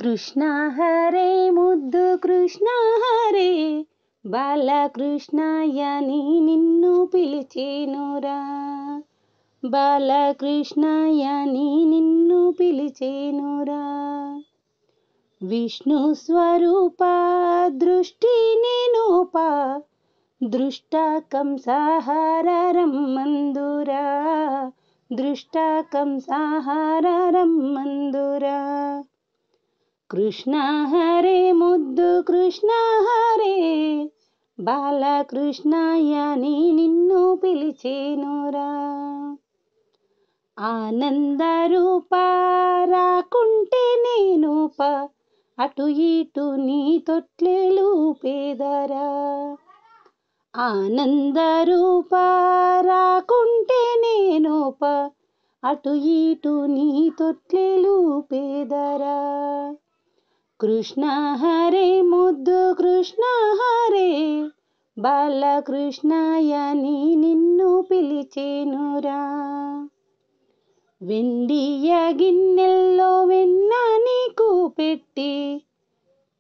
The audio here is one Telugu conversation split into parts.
కృష్ణ హరే ముద్దు కృష్ణ హరే బాలకృష్ణయ్యని నిన్ను పిలిచేనురా, బాలకృష్ణయ్యని నిన్ను పిలిచేనురా. విష్ణు స్వరూప దృష్టి నేనోప దృష్ట కంసహార రమ్మందురా, దృష్ట కంసహార రమ్మందురా. కృష్ణ హరే ముద్దు కృష్ణ హరే బాలకృష్ణయ్యని నిన్ను పిలిచేనురా. ఆనంద రూప రాకుంటే నేనూప అటు ఇటు నీ తొట్లెలు పేదరా. ఆనంద రూప రాకుంటే నేనూప అటు ఇటు నీ తొట్లెలు పేదరా. కృష్ణ హరే ముద్దు కృష్ణ హరే బాలకృష్ణయ్యని నిన్ను పిలిచేనురా. వెండియ గిన్నెల్లో వెన్న నీకు పెట్టి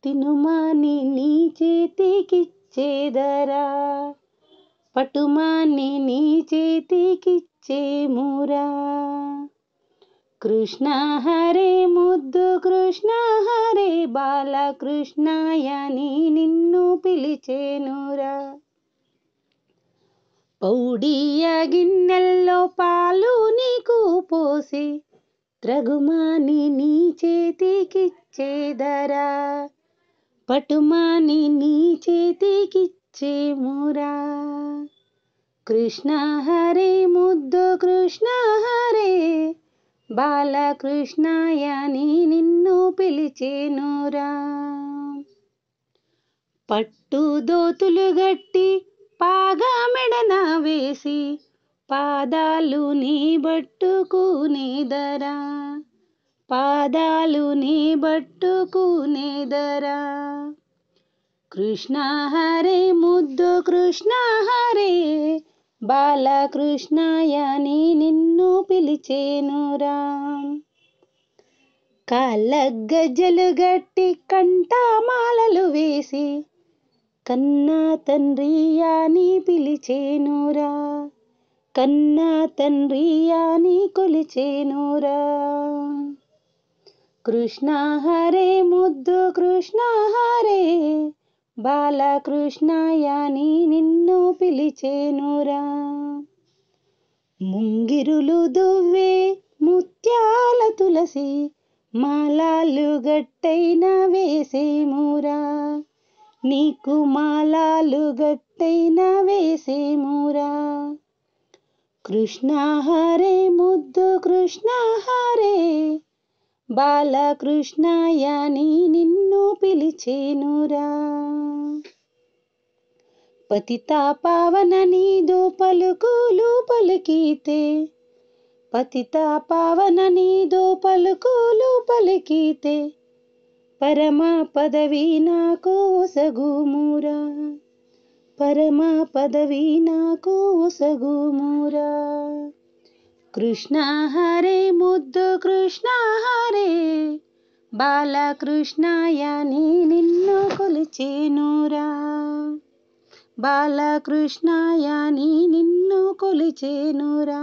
తినుమాని నీ చేతికిచ్చేదరా, పటుమాని నీ చేతికిచ్చేమురా. కృష్ణ హరే ముద్దు కృష్ణ హరే బాలకృష్ణయ్యని నిన్ను పిలిచేనురా. పౌడియ గిన్నెల్లో పాలు నీకు పోసి త్రగుమాని నీ చేతికిచ్చేదరా, పటుమాని నీ చేతికిచ్చేమురా. కృష్ణ హరే ముద్దు కృష్ణ హరే బాలకృష్ణయ్యని నిన్ను పిలిచేనురా. పట్టు దోతులు గట్టి పాగా మెడన వేసి పాదాలు నీ బట్టుకునేదరా, పాదాలు నీ బట్టుకునేదరా. కృష్ణ హరే ముద్దు కృష్ణ హరే బాలకృష్ణయ్యని నిన్ను పిలిచేనురా. కాళ్ళ గజ్జలు గట్టి కంఠమాలలు వేసి కన్నా తండ్రి అని పిలిచేనురా, కన్నా తండ్రి అని కొలిచేనురా. కృష్ణ హరే ముద్దు కృష్ణ హరే బాలకృష్ణయ్యని నిన్ను పిలిచేనురా. ముంగిరులు దువ్వే ముత్యాల తులసి మాలాలు గట్టైన వేసేమురా, నీకు మాలాలు గట్టైన వేసేమురా. కృష్ణ హరే ముద్దు కృష్ణ హరే బాలకృష్ణయ్యని నిన్ను పిలిచేనురా. పతిత పావన నీదు పలుకులు పలికితే, పతిత పావన నీదు పలుకులు పలికితే పరమ పదవి నాకు ఒసగుమురా, పరమ పదవి నాకు ఒసగుమురా. కృష్ణ హరే ముద్దు కృష్ణ హరే బాలకృష్ణయ్యని నిన్ను కొలిచేనురా, బాలకృష్ణయ్యని నిన్ను కొలిచేనురా.